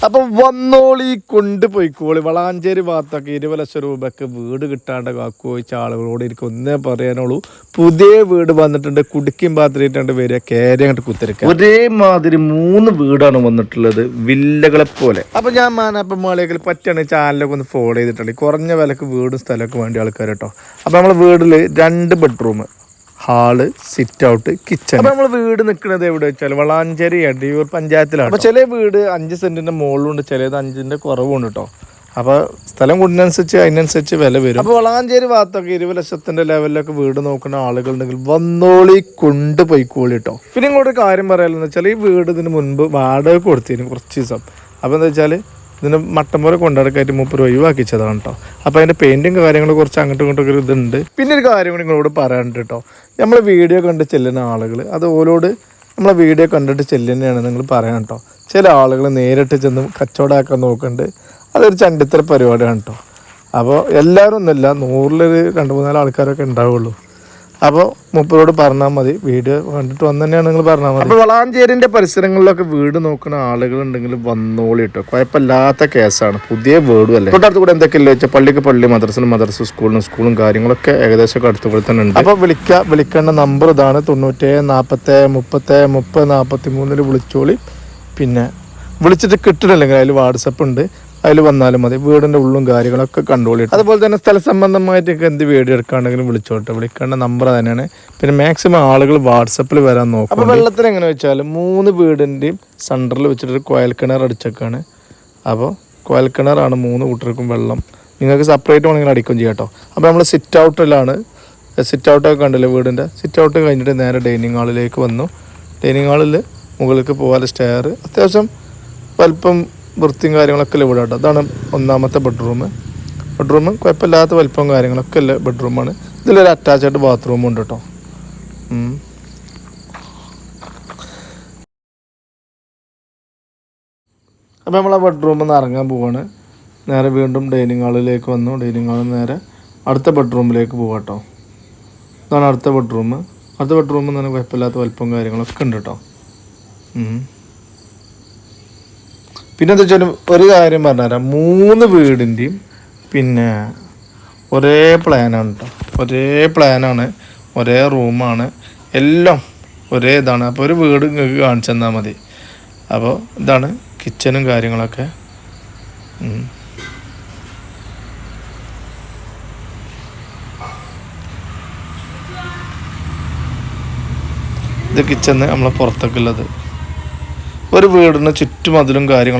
അപ്പം വന്നോളി കൊണ്ടുപോയിക്കോളി. വളാഞ്ചേരി ഭാഗത്തൊക്കെ 20 ലക്ഷം രൂപയ്ക്ക് വീട് കിട്ടാണ്ട് കാക്കു ചോദിച്ച ആളുകളോട് എനിക്ക് ഒന്നേ പറയാനുള്ളൂ, പുതിയ വീട് വന്നിട്ടുണ്ട്, കുടുക്കിയും പാത്രമായിട്ടാണ്ട് വരിക, കയറി അങ്ങോട്ട് കുത്തിരിക്കുക. ഒരേമാതിരി 3 വീടാണ് വന്നിട്ടുള്ളത്, വില്ലകളെ പോലെ. അപ്പം ഞാൻ മാനാപ്പം മാളികയിൽ പറ്റുകയാണെങ്കിൽ ചാനലൊക്കെ ഒന്ന് ഫോളോ ചെയ്തിട്ടുണ്ട്. കുറഞ്ഞ വിലക്ക് വീടും സ്ഥലമൊക്കെ വേണ്ടി ആൾക്കാർ കേട്ടോ. അപ്പം നമ്മളെ വീട്ടിൽ 2 bedroom, hall, sit out, kitchen. അപ്പൊ നമ്മൾ വീട് നിൽക്കുന്നത് എവിടെ വെച്ചാൽ വളാഞ്ചേരി എടയൂർ പഞ്ചായത്തിലാണ്. അപ്പൊ ചില വീട് 5 സെന്റിന്റെ മുകളിലുണ്ട്, ചിലത് 5ന്റെ കുറവുണ്ട് കേട്ടോ. അപ്പൊ സ്ഥലം കൂടുന്നതനുസരിച്ച് അതിനനുസരിച്ച് വില വരും. അപ്പൊ വളാഞ്ചേരി ഭാഗത്തൊക്കെ 20 ലക്ഷത്തിന്റെ ലെവലിലൊക്കെ വീട് നോക്കുന്ന ആളുകളുണ്ടെങ്കിൽ വന്നോളി കൊണ്ടുപോയിക്കോളി കേട്ടോ. പിന്നെ ഇങ്ങോട്ട് കാര്യം പറയാമെന്ന് വെച്ചാൽ ഈ വീട് ഇതിന് മുൻപ് വാടക കൊടുത്തിരുന്നു കുറച്ച് ദിവസം. അപ്പൊ എന്താ വെച്ചാൽ ഇതിന് മട്ടം പോലെ കൊണ്ടുനടക്കായിട്ട് 30 ഒഴിവാക്കിച്ചതാണ് കേട്ടോ. അപ്പോൾ അതിൻ്റെ പെയിൻറ്റും കാര്യങ്ങളും കുറച്ച് അങ്ങോട്ടും ഇങ്ങോട്ടൊക്കെ ഇതുണ്ട്. പിന്നെ ഒരു കാര്യം കൂടി നിങ്ങളോട് പറയാനുണ്ട് കേട്ടോ. നമ്മൾ വീഡിയോ കണ്ട് ചെല്ലുന്ന ആളുകൾ അത് ഓരോട് നമ്മളെ വീഡിയോ കണ്ടിട്ട് ചെല്ലുന്നതാണ് നിങ്ങൾ പറയാൻ കേട്ടോ. ചില ആളുകൾ നേരിട്ട് ചെന്ന് കച്ചവടമാക്കാൻ നോക്കുന്നുണ്ട്. അതൊരു ചണ്ടിത്തര പരിപാടിയാണ് കേട്ടോ. അപ്പോൾ എല്ലാവരും ഒന്നുമില്ല, 100-ൽ 2-3 ആൾക്കാരൊക്കെ ഉണ്ടാവുള്ളൂ. അപ്പോൾ മൂപ്പരോട് പറഞ്ഞാൽ മതി, വീഡിയോ കണ്ടിട്ട് വന്ന് തന്നെയാണ് നിങ്ങൾ പറഞ്ഞാൽ മതി. അപ്പോൾ വളാഞ്ചേരിൻ്റെ പരിസരങ്ങളിലൊക്കെ വീട് നോക്കുന്ന ആളുകളുണ്ടെങ്കിൽ വന്നോളി കേട്ടോ. കുഴപ്പമില്ലാത്ത കേസാണ്, പുതിയ വീടും അല്ലേ. തൊട്ടടുത്ത് കൂടെ എന്തൊക്കെയല്ലോ വെച്ചാൽ പള്ളിക്ക് പള്ളി, മദ്രസ്, സ്കൂളും കാര്യങ്ങളൊക്കെ ഏകദേശം അടുത്തുപോലെ തന്നെ ഉണ്ട്. അപ്പോൾ വിളിക്കേണ്ട നമ്പർ ഇതാണ് 97 40 30 43 വിളിച്ചോളി. പിന്നെ വിളിച്ചിട്ട് കിട്ടണില്ലെങ്കിൽ അതിൽ വാട്സപ്പ് ഉണ്ട്, അതിൽ വന്നാലും മതി. വീടിൻ്റെ ഉള്ളും കാര്യങ്ങളൊക്കെ കണ്ടോളി. അതുപോലെ തന്നെ സ്ഥല സംബന്ധമായിട്ട് എന്ത് വീഡിയോ എടുക്കുകയാണെങ്കിലും വിളിച്ചോട്ടെ. വിളിക്കേണ്ട നമ്പർ തന്നെയാണ്. പിന്നെ മാക്സിമം ആളുകൾ വാട്സപ്പിൽ വരാൻ നോക്കും. അപ്പോൾ വെള്ളത്തിന് എങ്ങനെ വെച്ചാൽ 3 വീടിൻ്റെയും സെൻറ്ററിൽ വെച്ചിട്ടൊരു കുഴൽ കിണർ അടിച്ചേക്കാണ്. അപ്പോൾ കുഴൽ കിണറാണ് 3 കൂട്ടർക്കും വെള്ളം. നിങ്ങൾക്ക് സെപ്പറേറ്റ് വേണമെങ്കിൽ അടിക്കുകയും ചെയ്യാം കേട്ടോ. അപ്പോൾ നമ്മൾ സിറ്റ് ഔട്ടൊക്കെ കണ്ടില്ലേ, വീടിൻ്റെ സിറ്റ് ഔട്ട് കഴിഞ്ഞിട്ട് നേരെ ഡൈനിങ് ഹാളിലേക്ക് വന്നു. ഡൈനിങ് ഹാളിൽ മുകളിലേക്ക് പോകാൻ സ്റ്റെയർ, അത്യാവശ്യം വലിപ്പം വൃത്തിയും കാര്യങ്ങളൊക്കെ ഇവിടെ കേട്ടോ. അതാണ് 1ാമത്തെ ബെഡ്റൂം. കുഴപ്പമില്ലാത്ത വലിപ്പം കാര്യങ്ങളൊക്കെ ഉള്ള ബെഡ്റൂമാണ്. ഇതിലൊരു അറ്റാച്ച്ഡ് ബാത്റൂമും ഉണ്ട് കേട്ടോ. അപ്പോൾ നമ്മൾ ആ ബെഡ്റൂമിൽ നിന്ന് ഇറങ്ങാൻ പോവാണ്. നേരെ വീണ്ടും ഡൈനിങ് ഹാളിലേക്ക് വന്നു. ഡൈനിങ് ഹാളിൽ നേരെ അടുത്ത ബെഡ്റൂമിലേക്ക് പോകാം കേട്ടോ. ഇതാണ് അടുത്ത ബെഡ്റൂം. അടുത്ത ബെഡ്റൂമിൽ തന്നെ കുഴപ്പമില്ലാത്ത വലിപ്പം കാര്യങ്ങളൊക്കെ ഉണ്ട് കേട്ടോ. പിന്നെ എന്താ വെച്ചാൽ ഒരു കാര്യം പറഞ്ഞുതരാം, 3 വീടിൻ്റെയും പിന്നെ ഒരേ പ്ലാനാണ് കേട്ടോ. ഒരേ പ്ലാനാണ്, ഒരേ റൂമാണ്, എല്ലാം ഒരേ ഇതാണ്. അപ്പോൾ ഒരു വീട് നിങ്ങൾക്ക് കാണിച്ചു തന്നാൽ മതി. അപ്പോൾ ഇതാണ് കിച്ചനും കാര്യങ്ങളൊക്കെ. ഇത് കിച്ചണ് നമ്മളെ പുറത്തേക്കുള്ളത്. ഒരു വീടിന് ചുറ്റുമതിലും കാര്യങ്ങളും